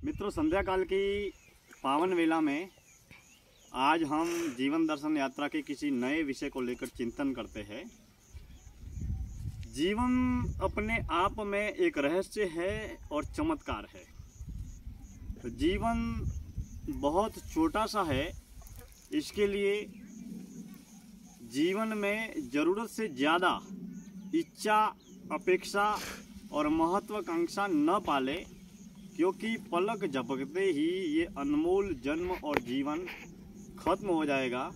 मित्रों, संध्या काल की पावन वेला में आज हम जीवन दर्शन यात्रा के किसी नए विषय को लेकर चिंतन करते हैं। जीवन अपने आप में एक रहस्य है और चमत्कार है। तो जीवन बहुत छोटा सा है, इसके लिए जीवन में ज़रूरत से ज़्यादा इच्छा, अपेक्षा और महत्वाकांक्षा न पाले, क्योंकि पलक झपकते ही ये अनमोल जन्म और जीवन खत्म हो जाएगा,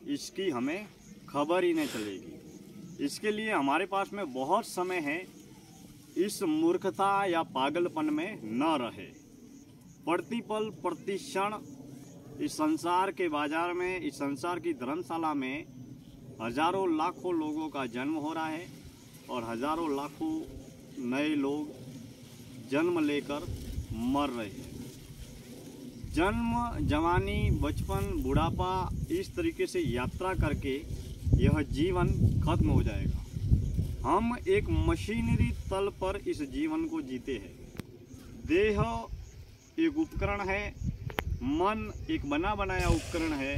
इसकी हमें खबर ही नहीं चलेगी। इसके लिए हमारे पास में बहुत समय है। इस मूर्खता या पागलपन में न रहे। प्रतिपल प्रति क्षण इस संसार के बाजार में, इस संसार की धर्मशाला में हजारों लाखों लोगों का जन्म हो रहा है और हजारों लाखों नए लोग जन्म लेकर मर रहे हैं। जन्म, जवानी, बचपन, बुढ़ापा, इस तरीके से यात्रा करके यह जीवन खत्म हो जाएगा। हम एक मशीनरी तल पर इस जीवन को जीते हैं। देह एक उपकरण है, मन एक बना बनाया उपकरण है।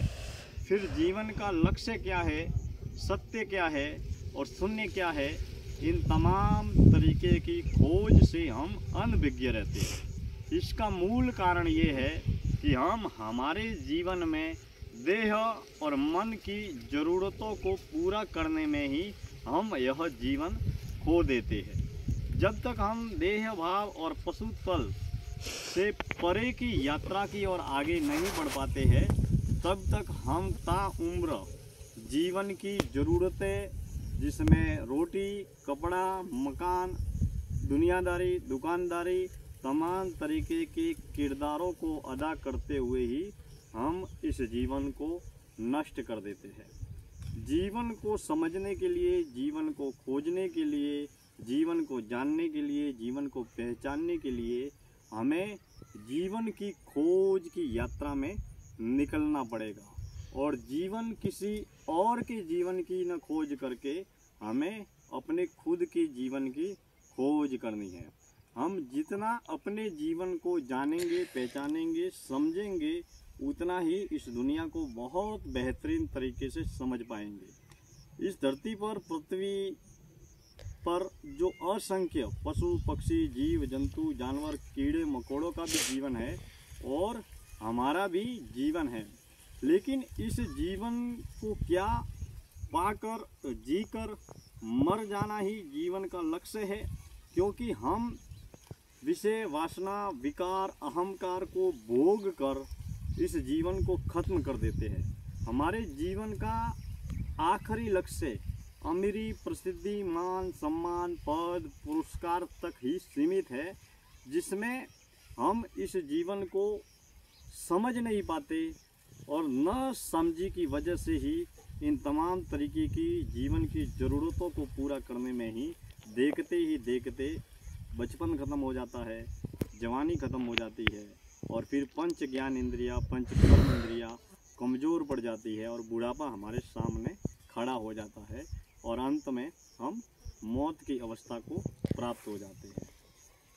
फिर जीवन का लक्ष्य क्या है, सत्य क्या है और शून्य क्या है, इन तमाम तरीके की खोज से हम अनभिज्ञ रहते हैं। इसका मूल कारण ये है कि हम हमारे जीवन में देह और मन की ज़रूरतों को पूरा करने में ही हम यह जीवन खो देते हैं। जब तक हम देह भाव और पशु तल से परे की यात्रा की ओर आगे नहीं बढ़ पाते हैं, तब तक हम ताउम्र जीवन की ज़रूरतें, जिसमें रोटी, कपड़ा, मकान, दुनियादारी, दुकानदारी, तमाम तरीके के किरदारों को अदा करते हुए ही हम इस जीवन को नष्ट कर देते हैं। जीवन को समझने के लिए, जीवन को खोजने के लिए, जीवन को जानने के लिए, जीवन को पहचानने के लिए हमें जीवन की खोज की यात्रा में निकलना पड़ेगा। और जीवन किसी और के जीवन की न खोज करके हमें अपने खुद के जीवन की खोज करनी है। हम जितना अपने जीवन को जानेंगे, पहचानेंगे, समझेंगे, उतना ही इस दुनिया को बहुत बेहतरीन तरीके से समझ पाएंगे। इस धरती पर, पृथ्वी पर जो असंख्य पशु, पक्षी, जीव जंतु, जानवर, कीड़े मकोड़ों का भी जीवन है और हमारा भी जीवन है। लेकिन इस जीवन को क्या पाकर, जीकर मर जाना ही जीवन का लक्ष्य है, क्योंकि हम विषय, वासना, विकार, अहंकार को भोग कर इस जीवन को खत्म कर देते हैं। हमारे जीवन का आखिरी लक्ष्य अमीरी, प्रसिद्धि, मान, सम्मान, पद, पुरस्कार तक ही सीमित है, जिसमें हम इस जीवन को समझ नहीं पाते और न समझी की वजह से ही इन तमाम तरीके की जीवन की ज़रूरतों को पूरा करने में ही देखते ही देखते बचपन ख़त्म हो जाता है, जवानी ख़त्म हो जाती है और फिर पंच ज्ञान इंद्रिया, पंच कर्म इंद्रिया कमज़ोर पड़ जाती है और बुढ़ापा हमारे सामने खड़ा हो जाता है और अंत में हम मौत की अवस्था को प्राप्त हो जाते हैं।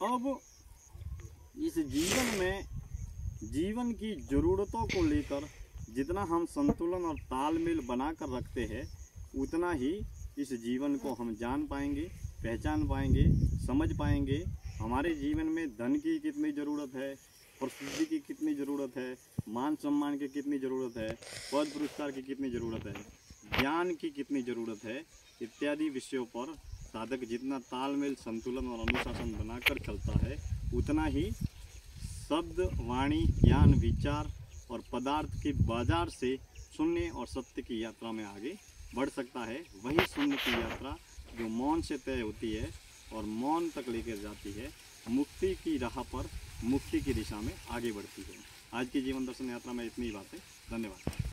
अब इस जीवन में जीवन की ज़रूरतों को लेकर जितना हम संतुलन और तालमेल बना कर रखते हैं, उतना ही इस जीवन को हम जान पाएंगे, पहचान पाएंगे, समझ पाएंगे। हमारे जीवन में धन की कितनी ज़रूरत है, प्रसिद्धि की कितनी ज़रूरत है, मान सम्मान की कितनी ज़रूरत है, पद पुरस्कार की कितनी ज़रूरत है, ज्ञान की कितनी ज़रूरत है, इत्यादि विषयों पर साधक जितना तालमेल, संतुलन और अनुशासन बनाकर चलता है, उतना ही शब्द, वाणी, ज्ञान, विचार और पदार्थ के बाजार से शून्य और सत्य की यात्रा में आगे बढ़ सकता है। वही शून्य की यात्रा जो मौन से तय होती है और मौन तक लेकर जाती है, मुक्ति की राह पर, मुक्ति की दिशा में आगे बढ़ती है। आज की जीवन दर्शन यात्रा में इतनी ही बातें। धन्यवाद।